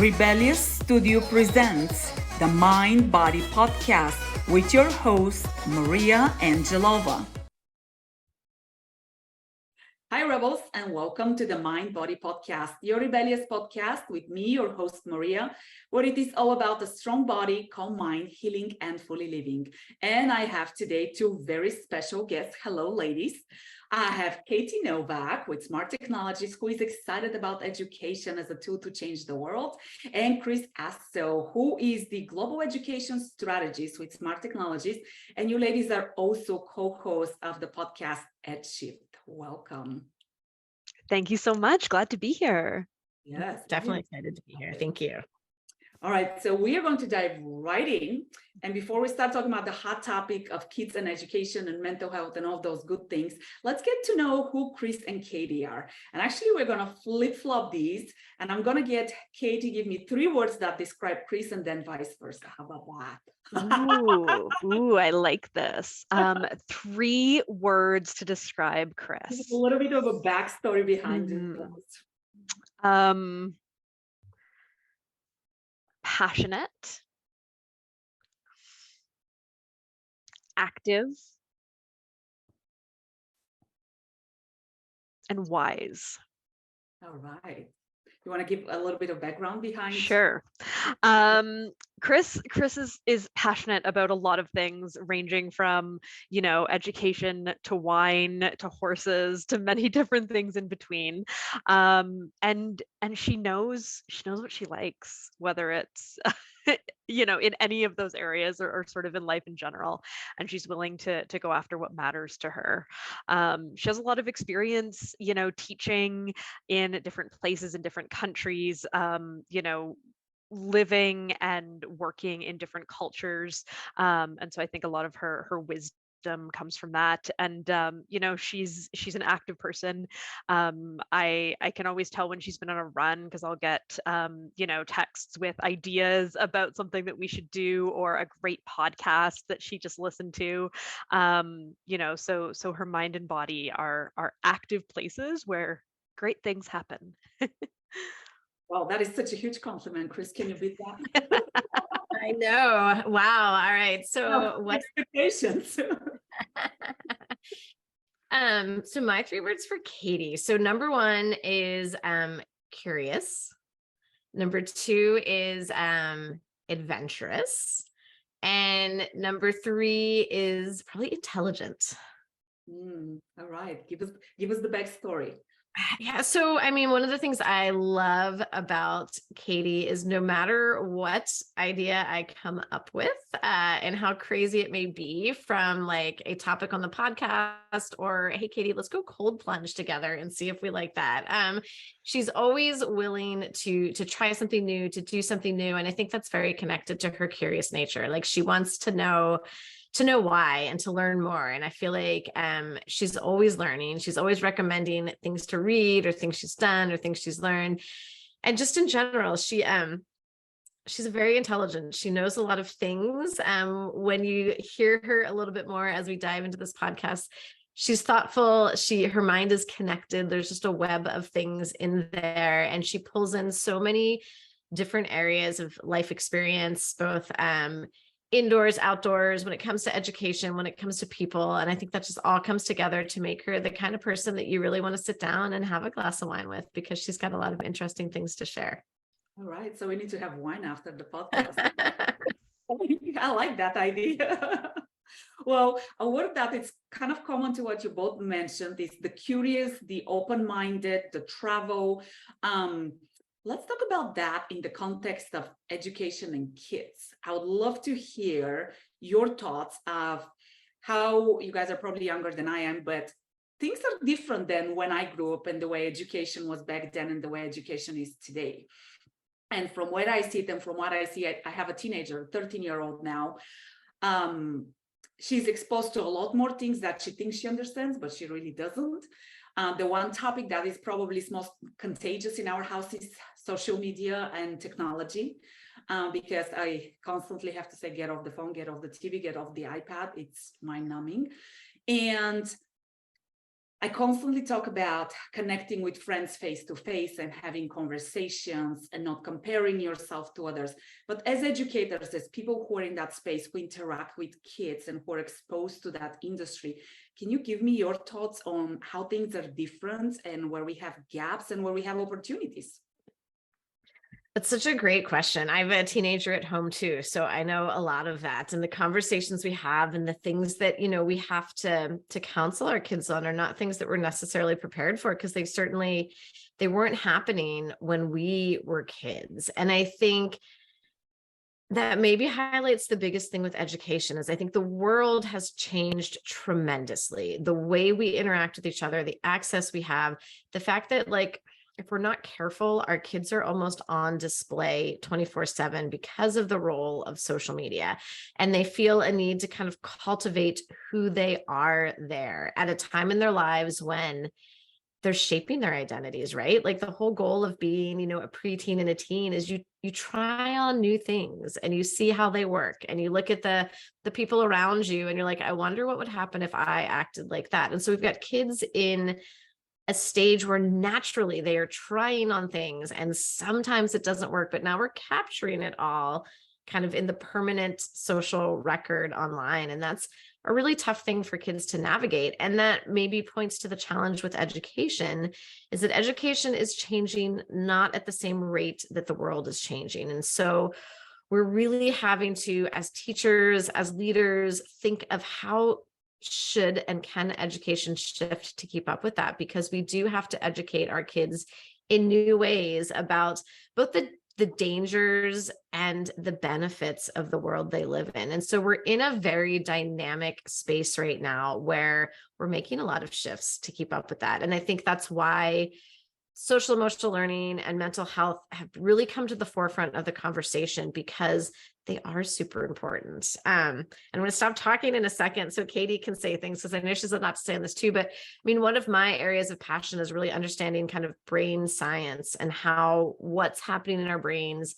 Rebellious Studio presents the Mind Body Podcast with your host, Maria Angelova. Hi, Rebels, and welcome to the Mind Body Podcast, your rebellious podcast with me, your host, Maria, where it is all about a strong body, calm mind, healing, and fully living. And I have today two very special guests. Hello, ladies. I have Katie Novak with Smart Technologies, who is excited about education as a tool to change the world, and Kris Astle, who is the Global Education Strategist with Smart Technologies. And you ladies are also co-hosts of the podcast EdShift. Welcome. Thank you so much. Glad to be here. Yes, definitely excited to be here. Thank you. All right, so we are going to dive right in. And before we start talking about the hot topic of kids and education and mental health and all those good things, let's get to know who Kris and Katie are. And actually, we're going to flip-flop these. And I'm going to get Katie give me 3 words that describe Kris and then vice versa. How about that? Ooh, I like this. 3 words to describe Kris. A little bit of a backstory behind it. Passionate, active, and wise. All right. You want to give a little bit of background behind? Sure. Kris is passionate about a lot of things, ranging from, education to wine to horses to many different things in between. And she knows what she likes, whether it's in any of those areas or sort of in life in general. And she's willing to go after what matters to her. She has a lot of experience, teaching in different places in different countries, living and working in different cultures. And so I think a lot of her wisdom comes from that. And she's an active person. I can always tell when she's been on a run, because I'll get texts with ideas about something that we should do, or a great podcast that she just listened to. So her mind and body are active places where great things happen. Well, that is such a huge compliment, Kris. Can you beat that? I know. Wow. All right. So what expectations? So my 3 words for Katie. So number 1 is curious. Number 2 is adventurous. And number 3 is probably intelligent. All right. Give us the backstory. Yeah. So, I mean, one of the things I love about Katie is no matter what idea I come up with and how crazy it may be, from like a topic on the podcast, or, hey, Katie, let's go cold plunge together and see if we like that. She's always willing to try something new, to do something new. And I think that's very connected to her curious nature. Like, she wants to know why and to learn more. And I feel like she's always learning. She's always recommending things to read, or things she's done, or things she's learned. And just in general, she's very intelligent. She knows a lot of things. When you hear her a little bit more as we dive into this podcast, she's thoughtful. Her mind is connected. There's just a web of things in there. And she pulls in so many different areas of life experience, both indoors, outdoors, when it comes to education, when it comes to people. And I think that just all comes together to make her the kind of person that you really want to sit down and have a glass of wine with, because she's got a lot of interesting things to share. All right. So we need to have wine after the podcast. I like that idea. Well, a word that is kind of common to what you both mentioned is the curious, the open-minded, the travel. Let's talk about that in the context of education and kids. I would love to hear your thoughts of how you guys are probably younger than I am, but things are different than when I grew up, and the way education was back then and the way education is today. And from where I see it and from what I see, I have a teenager, 13-year-old now. She's exposed to a lot more things that she thinks she understands, but she really doesn't. The one topic that is probably most contagious in our house is social media and technology, because I constantly have to say, get off the phone, get off the TV, get off the iPad. It's mind-numbing. And I constantly talk about connecting with friends face to face and having conversations and not comparing yourself to others. But as educators, as people who are in that space, who interact with kids and who are exposed to that industry, can you give me your thoughts on how things are different and where we have gaps and where we have opportunities? That's such a great question. I have a teenager at home too, so I know a lot of that. And the conversations we have and the things that, we have to counsel our kids on are not things that we're necessarily prepared for, because they weren't happening when we were kids. And I think that maybe highlights the biggest thing with education is I think the world has changed tremendously. The way we interact with each other, the access we have, the fact that if we're not careful, our kids are almost on display 24/7 because of the role of social media. And they feel a need to kind of cultivate who they are there at a time in their lives when they're shaping their identities, right? Like the whole goal of being, a preteen and a teen is you try on new things and you see how they work, and you look at the people around you and you're like, I wonder what would happen if I acted like that. And so we've got kids in a stage where naturally they are trying on things and sometimes it doesn't work, but now we're capturing it all kind of in the permanent social record online. And that's a really tough thing for kids to navigate. And that maybe points to the challenge with education, is that education is changing not at the same rate that the world is changing. And so we're really having to, as teachers, as leaders, think of how should and can education shift to keep up with that, because we do have to educate our kids in new ways about both the dangers and the benefits of the world they live in. And so we're in a very dynamic space right now where we're making a lot of shifts to keep up with that. And I think that's why social emotional learning and mental health have really come to the forefront of the conversation, because they are super important. And I'm going to stop talking in a second so Katie can say things, because I know she's a lot to say on this too. But I mean, one of my areas of passion is really understanding kind of brain science and how what's happening in our brains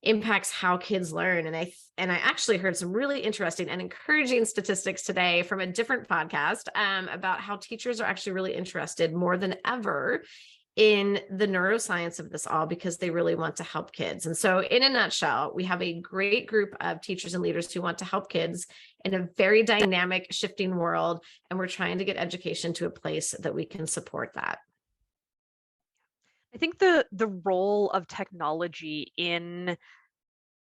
impacts how kids learn. And I actually heard some really interesting and encouraging statistics today from a different podcast about how teachers are actually really interested more than ever in the neuroscience of this all, because they really want to help kids. And so in a nutshell, we have a great group of teachers and leaders who want to help kids in a very dynamic, shifting world. And we're trying to get education to a place that we can support that. I think the role of technology in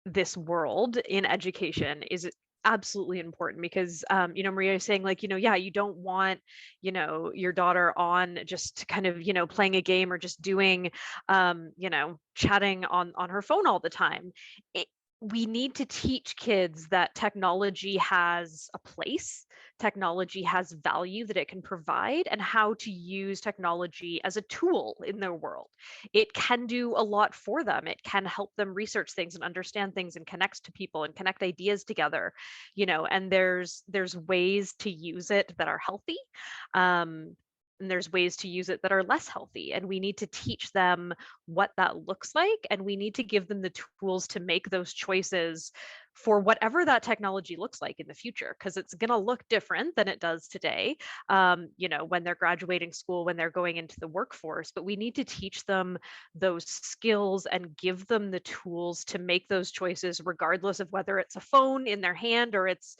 this world in education is absolutely important, because Maria is saying, yeah, you don't want your daughter on just kind of playing a game or just doing chatting on her phone all the time. We need to teach kids that technology has a place, technology has value that it can provide, and how to use technology as a tool in their world. It can do a lot for them. It can help them research things and understand things and connect to people and connect ideas together, and there's ways to use it that are healthy. And there's ways to use it that are less healthy. And we need to teach them what that looks like. And we need to give them the tools to make those choices for whatever that technology looks like in the future, because it's going to look different than it does today, when they're graduating school, when they're going into the workforce. But we need to teach them those skills and give them the tools to make those choices, regardless of whether it's a phone in their hand or it's,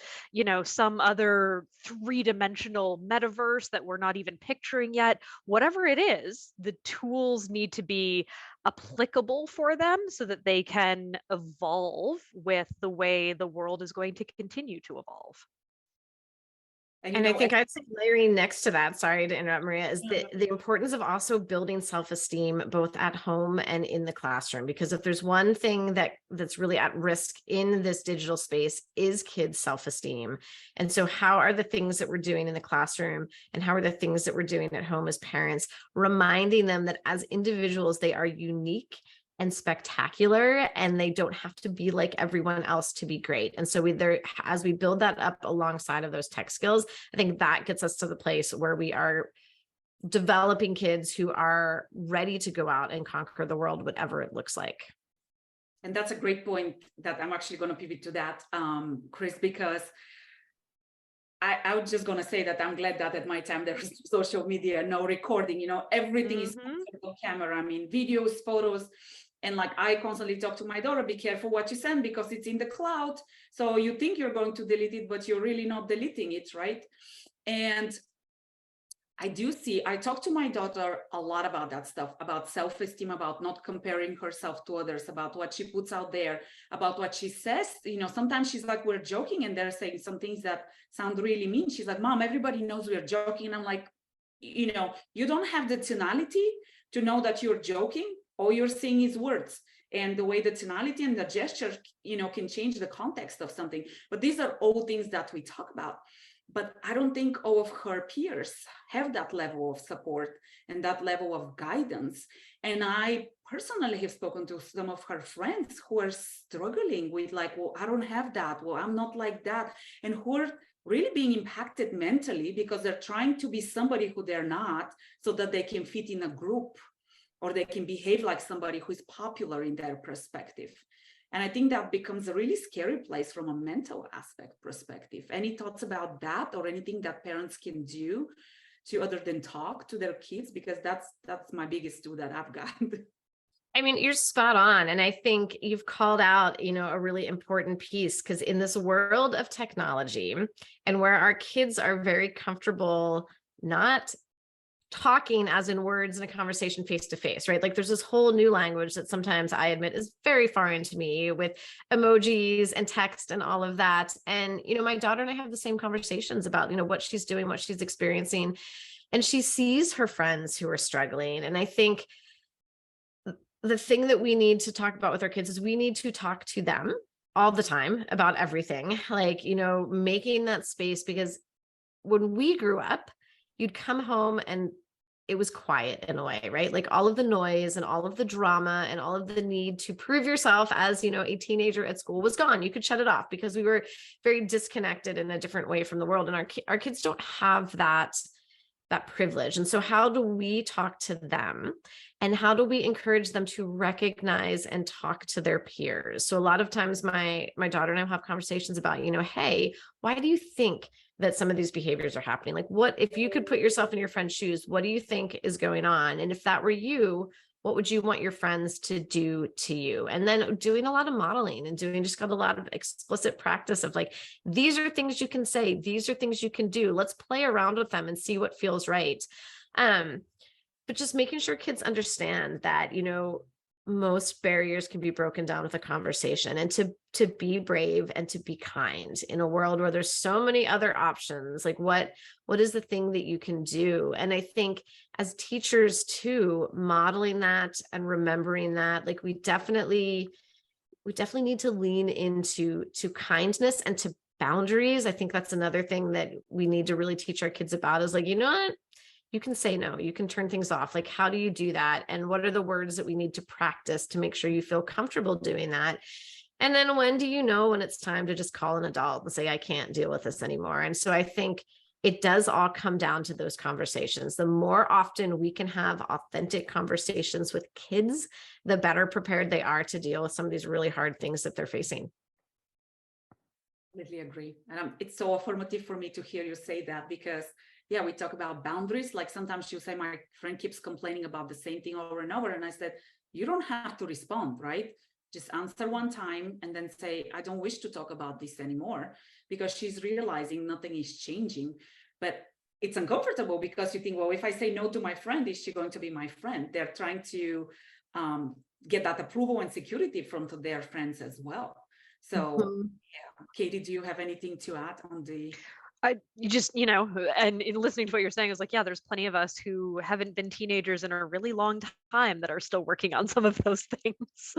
some other three-dimensional metaverse that we're not even picturing yet. Whatever it is, the tools need to be applicable for them so that they can evolve with the way the world is going to continue to evolve. And I think I'd say layering next to that, sorry to interrupt, Maria, is the importance of also building self-esteem both at home and in the classroom. Because if there's one thing that's really at risk in this digital space is kids' self-esteem. And so how are the things that we're doing in the classroom and how are the things that we're doing at home as parents, reminding them that as individuals, they are unique and spectacular, and they don't have to be like everyone else to be great. And so as we build that up alongside of those tech skills, I think that gets us to the place where we are developing kids who are ready to go out and conquer the world, whatever it looks like. And that's a great point that I'm actually going to pivot to that, Kris, because I was just going to say that I'm glad that at my time there was social media, no recording, everything is on camera. I mean, videos, photos. And like, I constantly talk to my daughter, be careful what you send because it's in the cloud. So you think you're going to delete it, but you're really not deleting it, right? And I talk to my daughter a lot about that stuff, about self-esteem, about not comparing herself to others, about what she puts out there, about what she says. Sometimes she's like, we're joking and they're saying some things that sound really mean. She's like, Mom, everybody knows we're joking. And I'm like, you don't have the tonality to know that you're joking. All you're saying is words. And the way the tonality and the gesture, can change the context of something. But these are all things that we talk about. But I don't think all of her peers have that level of support and that level of guidance. And I personally have spoken to some of her friends who are struggling with like, well, I don't have that. Well, I'm not like that. And who are really being impacted mentally because they're trying to be somebody who they're not so that they can fit in a group or they can behave like somebody who is popular in their perspective. And I think that becomes a really scary place from a mental aspect perspective. Any thoughts about that or anything that parents can do to other than talk to their kids? Because that's my biggest tool that I've got. I mean, you're spot on. And I think you've called out, a really important piece because in this world of technology and where our kids are very comfortable not talking as in words in a conversation face to face, right? Like there's this whole new language that sometimes I admit is very foreign to me with emojis and text and all of that. And, my daughter and I have the same conversations about, what she's doing, what she's experiencing, and she sees her friends who are struggling. And I think the thing that we need to talk about with our kids is we need to talk to them all the time about everything, like, making that space, because when we grew up, you'd come home and it was quiet in a way, right? Like all of the noise and all of the drama and all of the need to prove yourself as, a teenager at school was gone. You could shut it off because we were very disconnected in a different way from the world. And our kids don't have that privilege. And so how do we talk to them? And how do we encourage them to recognize and talk to their peers? So a lot of times my daughter and I have conversations about, hey, why do you think that some of these behaviors are happening? Like, what if you could put yourself in your friend's shoes, what do you think is going on? And if that were you, what would you want your friends to do to you? And then doing a lot of modeling and just got a lot of explicit practice of like, these are things you can say, these are things you can do. Let's play around with them and see what feels right. But just making sure kids understand that, most barriers can be broken down with a conversation, and to be brave and to be kind in a world where there's so many other options. Like what is the thing that you can do? And I think as teachers too, modeling that and remembering that, like we definitely need to lean into kindness and to boundaries. I think that's another thing that we need to really teach our kids about is like, what? You can say no, you can turn things off. Like, how do you do that? And what are the words that we need to practice to make sure you feel comfortable doing that? And then when do you know when it's time to just call an adult and say, I can't deal with this anymore? And so I think it does all come down to those conversations. The more often we can have authentic conversations with kids, the better prepared they are to deal with some of these really hard things that they're facing. Completely agree. And it's so affirmative for me to hear you say that because yeah, we talk about boundaries. Like sometimes she'll say, my friend keeps complaining about the same thing over and over. And I said, you don't have to respond, right? Just answer one time and then say, I don't wish to talk about this anymore, because she's realizing nothing is changing. But it's uncomfortable because you think, well, if I say no to my friend, is she going to be my friend? They're trying to get that approval and security from their friends as well. So yeah, Katie, do you have anything to add on the... You just, and in listening to what you're saying, is like, yeah, there's plenty of us who haven't been teenagers in a really long time that are still working on some of those things.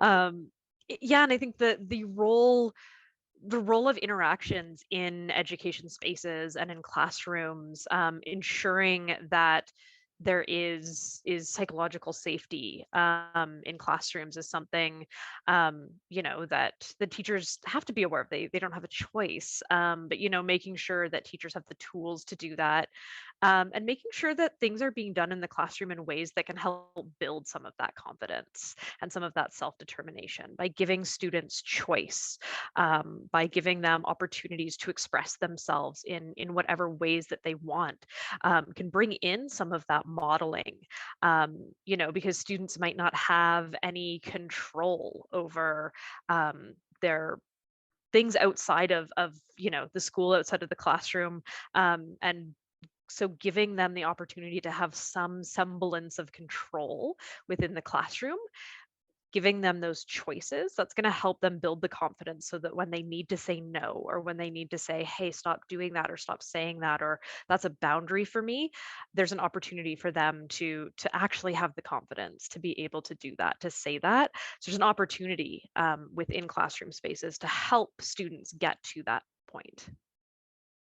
Yeah, and I think that the role of interactions in education spaces and in classrooms, ensuring that there is psychological safety in classrooms is something that the teachers have to be aware of. They don't have a choice, but making sure that teachers have the tools to do that, and making sure that things are being done in the classroom in ways that can help build some of that confidence and some of that self-determination by giving students choice, by giving them opportunities to express themselves in whatever ways that they want, can bring in some of that modeling, because students might not have any control over their things outside of the school, outside of the classroom, and so giving them the opportunity to have some semblance of control within the classroom, giving them those choices, that's going to help them build the confidence so that when they need to say no, or when they need to say, hey, stop doing that, or stop saying that, or that's a boundary for me, there's an opportunity for them to actually have the confidence to be able to do that, to say that. So there's an opportunity within classroom spaces to help students get to that point.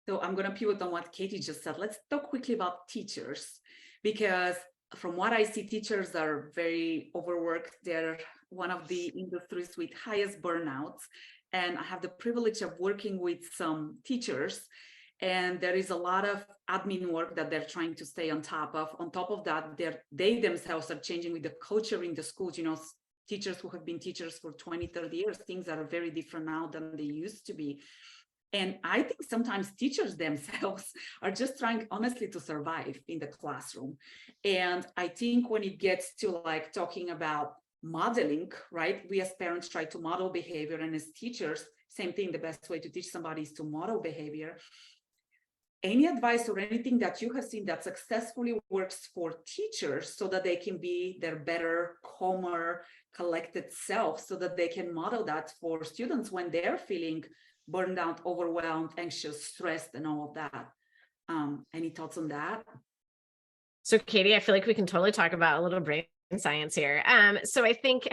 So I'm going to pivot on what Katie just said. Let's talk quickly about teachers, because from what I see, teachers are very overworked. They're one of the industries with highest burnouts. And I have the privilege of working with some teachers, and there is a lot of admin work that they're trying to stay on top of. On top of that, they themselves are changing with the culture in the schools. Teachers who have been teachers for 20, 30 years, things are very different now than they used to be. And I think sometimes teachers themselves are just trying, honestly, to survive in the classroom. And I think when it gets to like talking about modeling, right? We as parents try to model behavior, and as teachers, same thing. The best way to teach somebody is to model behavior. Any advice or anything that you have seen that successfully works for teachers so that they can be their better, calmer, collected self, so that they can model that for students when they're feeling burned out, overwhelmed, anxious, stressed, and all of that? Any thoughts on that? So Katie, I feel like we can totally talk about a little brain science here. So I think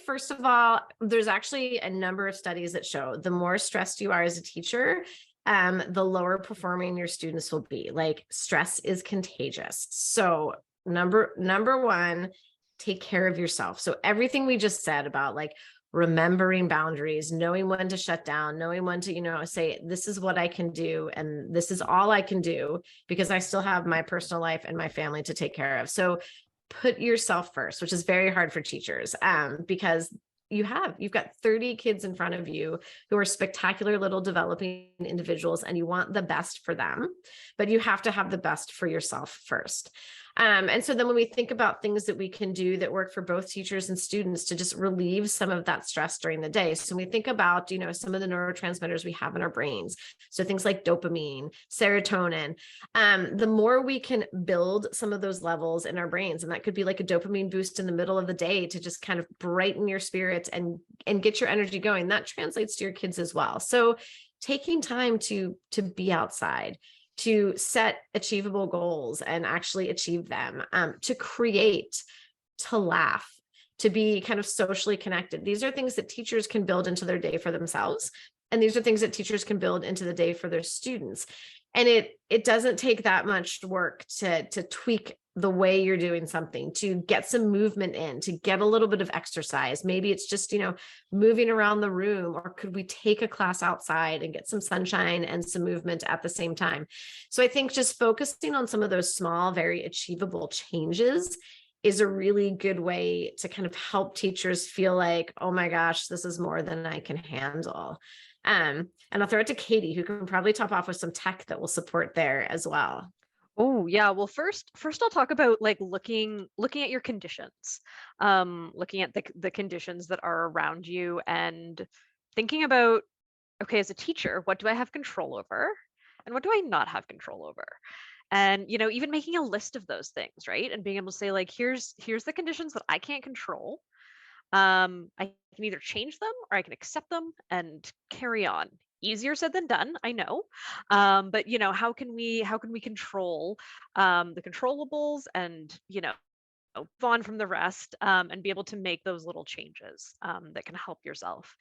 first of all, there's actually a number of studies that show the more stressed you are as a teacher, the lower performing your students will be. Like, stress is contagious. So number one, take care of yourself. So everything we just said about like remembering boundaries, knowing when to shut down, knowing when to, say, this is what I can do, and this is all I can do, because I still have my personal life and my family to take care of. So put yourself first, which is very hard for teachers, because you've got 30 kids in front of you who are spectacular little developing individuals, and you want the best for them, but you have to have the best for yourself first. And so then when we think about things that we can do that work for both teachers and students to just relieve some of that stress during the day. So when we think about, some of the neurotransmitters we have in our brains, so things like dopamine, serotonin, the more we can build some of those levels in our brains, and that could be like a dopamine boost in the middle of the day to just kind of brighten your spirits and get your energy going, that translates to your kids as well. So taking time to be outside, to set achievable goals and actually achieve them, to create, to laugh, to be kind of socially connected. These are things that teachers can build into their day for themselves. And these are things that teachers can build into the day for their students. And it doesn't take that much work to tweak the way you're doing something, to get some movement in, to get a little bit of exercise. Maybe it's just, moving around the room, or could we take a class outside and get some sunshine and some movement at the same time? So I think just focusing on some of those small, very achievable changes is a really good way to kind of help teachers feel like, oh my gosh, this is more than I can handle. And I'll throw it to Katie, who can probably top off with some tech that will support there as well. Oh yeah. Well, first I'll talk about like looking at your conditions, looking at the conditions that are around you, and thinking about, okay, as a teacher, what do I have control over, and what do I not have control over? And even making a list of those things, right? And being able to say, like, here's the conditions that I can't control. I can either change them or I can accept them and carry on. Easier said than done, I know. But how can we control the controllables, and move on from the rest, and be able to make those little changes that can help yourself.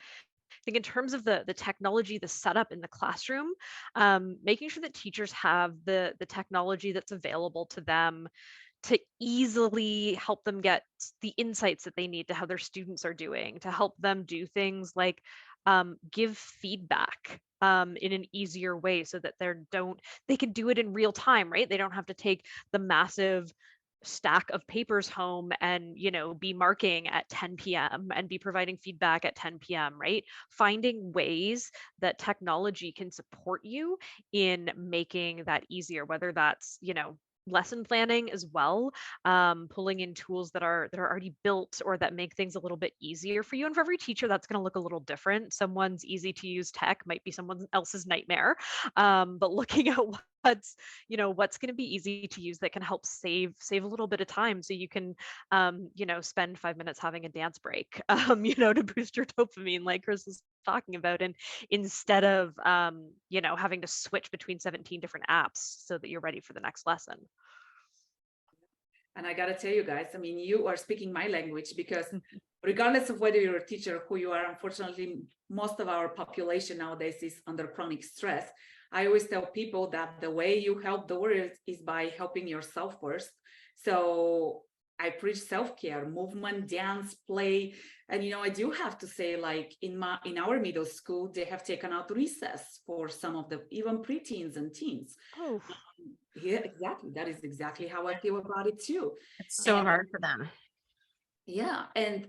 I think in terms of the technology, the setup in the classroom, making sure that teachers have the technology that's available to them to easily help them get the insights that they need to how their students are doing, to help them do things like give feedback in an easier way so that they can do it in real time, right? They don't have to take the massive stack of papers home and, be marking at 10 p.m. and be providing feedback at 10 p.m., right? Finding ways that technology can support you in making that easier, whether that's, lesson planning as well, pulling in tools that are already built or that make things a little bit easier for you. And for every teacher, that's going to look a little different. Someone's easy to use tech might be someone else's nightmare. But looking at what's going to be easy to use that can help save a little bit of time, so you can spend 5 minutes having a dance break, to boost your dopamine, like Kris is talking about, and instead of having to switch between 17 different apps so that you're ready for the next lesson. And I got to tell you guys, I mean, you are speaking my language, because regardless of whether you're a teacher, who you are, unfortunately, most of our population nowadays is under chronic stress. I always tell people that the way you help the world is by helping yourself first. So I preach self-care, movement, dance, play. And, I do have to say, like in our middle school, they have taken out recess for some of the even preteens and teens. Oh, yeah, exactly. That is exactly how I feel about it too. It's so hard for them. Yeah. And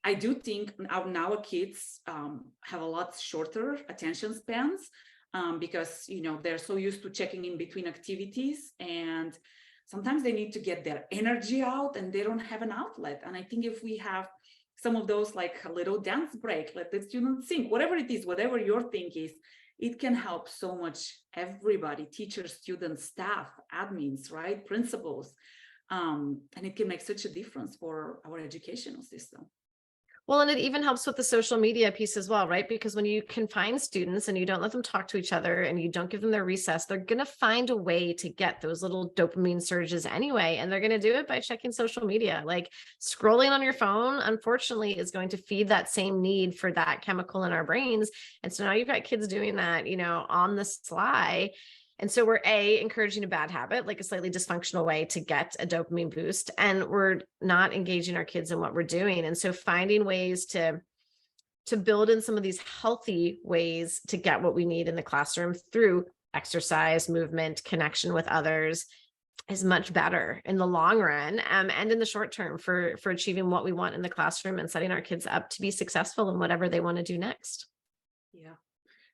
I do think our kids have a lot shorter attention spans, because, they're so used to checking in between activities, and sometimes they need to get their energy out and they don't have an outlet. And I think if we have some of those, like a little dance break, let the students sing, whatever it is, whatever your thing is, it can help so much everybody, teachers, students, staff, admins, right? Principals. And it can make such a difference for our educational system. Well, and it even helps with the social media piece as well, right? Because when you confine students and you don't let them talk to each other and you don't give them their recess, they're going to find a way to get those little dopamine surges anyway. And they're going to do it by checking social media. Like scrolling on your phone, unfortunately, is going to feed that same need for that chemical in our brains. And so now you've got kids doing that, on the sly. And so we're encouraging a bad habit, like a slightly dysfunctional way to get a dopamine boost, and we're not engaging our kids in what we're doing. And so finding ways to build in some of these healthy ways to get what we need in the classroom through exercise, movement, connection with others is much better in the long run, and in the short term for achieving what we want in the classroom and setting our kids up to be successful in whatever they want to do next. Yeah.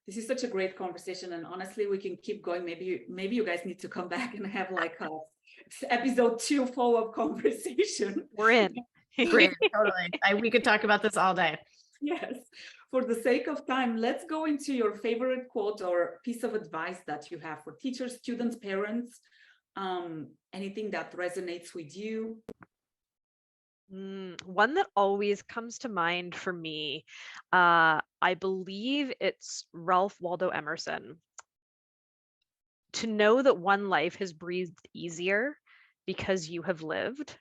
This is such a great conversation, and honestly, we can keep going. Maybe you guys need to come back and have like a episode 2 follow-up conversation. We're in. Great, totally. We could talk about this all day. Yes. For the sake of time, let's go into your favorite quote or piece of advice that you have for teachers, students, parents. Anything that resonates with you. One that always comes to mind for me, I believe it's Ralph Waldo Emerson. To know that one life has breathed easier because you have lived,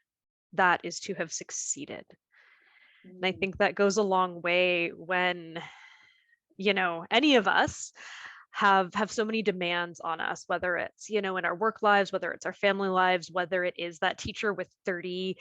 that is to have succeeded. And I think that goes a long way when, any of us have so many demands on us, whether it's, in our work lives, whether it's our family lives, whether it is that teacher with 30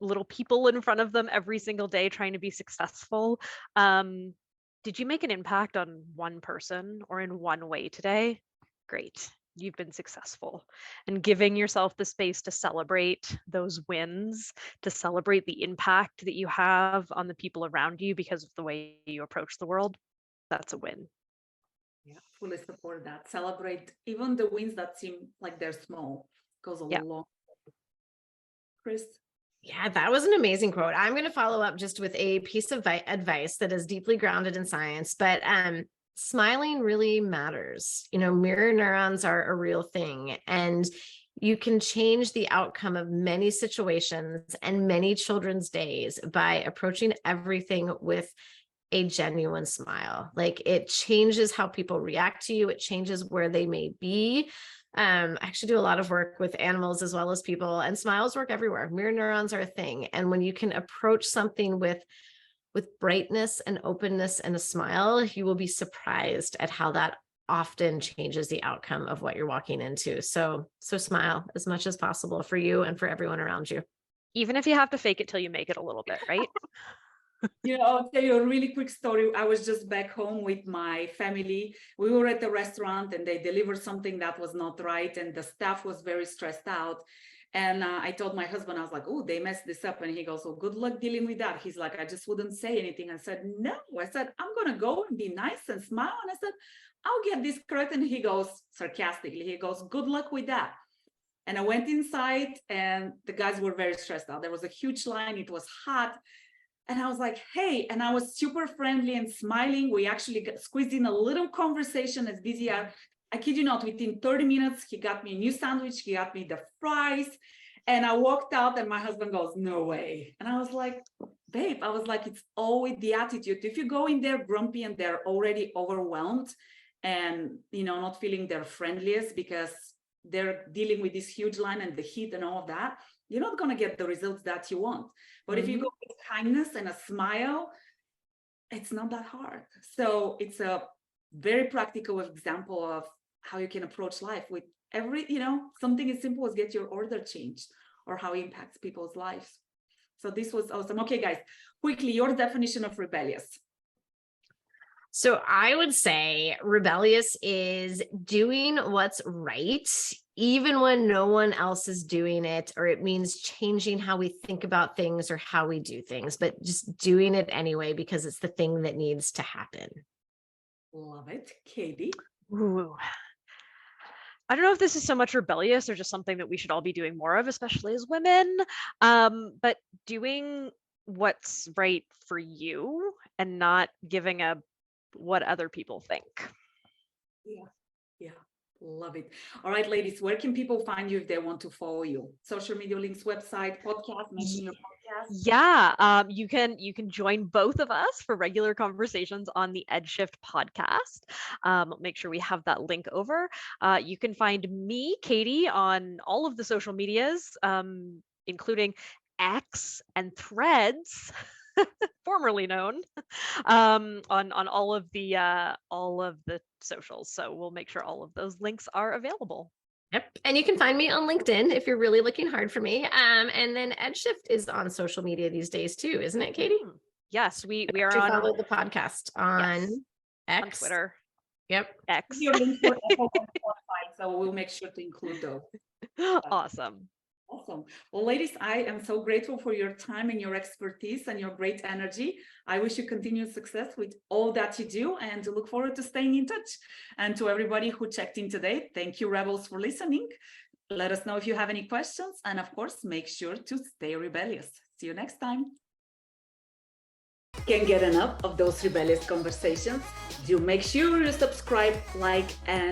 little people in front of them every single day trying to be successful. Did you make an impact on one person or in one way today? Great. You've been successful. And giving yourself the space to celebrate those wins, to celebrate the impact that you have on the people around you because of the way you approach the world, that's a win. Yeah, fully support that. Celebrate even the wins that seem like they're small. Goes a long way. Kris? Yeah, that was an amazing quote. I'm going to follow up just with a piece of advice that is deeply grounded in science, but smiling really matters. Mirror neurons are a real thing, and you can change the outcome of many situations and many children's days by approaching everything with a genuine smile. Like, it changes how people react to you. It changes where they may be. I actually do a lot of work with animals as well as people, and smiles work everywhere. Mirror neurons are a thing. And when you can approach something with brightness and openness and a smile, you will be surprised at how that often changes the outcome of what you're walking into. So smile as much as possible for you and for everyone around you. Even if you have to fake it till you make it a little bit, right? I'll tell you a really quick story. I was just back home with my family. We were at the restaurant and they delivered something that was not right. And the staff was very stressed out. And I told my husband, I was like, oh, they messed this up. And he goes, well, good luck dealing with that. He's like, I just wouldn't say anything. I said, no. I said, I'm going to go and be nice and smile. And I said, I'll get this correct. And he goes, sarcastically, he goes, good luck with that. And I went inside and the guys were very stressed out. There was a huge line. It was hot. And I was like, hey, and I was super friendly and smiling. We actually got squeezed in a little conversation as busy as, I kid you not, within 30 minutes, he got me a new sandwich. He got me the fries. And I walked out and my husband goes, no way. And I was like, babe, I was like, it's always the attitude. If you go in there grumpy and they're already overwhelmed and, not feeling their friendliest because they're dealing with this huge line and the heat and all of that, you're not going to get the results that you want. But if you go with kindness and a smile, it's not that hard. So it's a very practical example of how you can approach life with something as simple as get your order changed or how it impacts people's lives. So this was awesome. Okay, guys, quickly, your definition of rebellious. So I would say rebellious is doing what's right, even when no one else is doing it, or it means changing how we think about things or how we do things, but just doing it anyway, because it's the thing that needs to happen. Love it. Katie? Ooh. I don't know if this is so much rebellious or just something that we should all be doing more of, especially as women, but doing what's right for you and not giving a what other people think. Yeah, love it. All right, ladies, where can people find you if they want to follow you? Social media links, website, podcast, mention your podcast. Yeah, you can join both of us for regular conversations on the EdShift podcast. Make sure we have that link over. You can find me, Katie, on all of the social medias, including X and Threads. Formerly known, on all of the socials. So we'll make sure all of those links are available. Yep. And you can find me on LinkedIn if you're really looking hard for me. And then EdShift is on social media these days too, isn't it, Katie? Yes, we are on. Follow the podcast on X, on Twitter. Yep. X. So we'll make sure to include those. Awesome. Awesome. Well, ladies, I am so grateful for your time and your expertise and your great energy. I wish you continued success with all that you do and look forward to staying in touch. And to everybody who checked in today, thank you, Rebels, for listening. Let us know if you have any questions. And of course, make sure to stay rebellious. See you next time. Can't get enough of those rebellious conversations? Do make sure you subscribe, like, and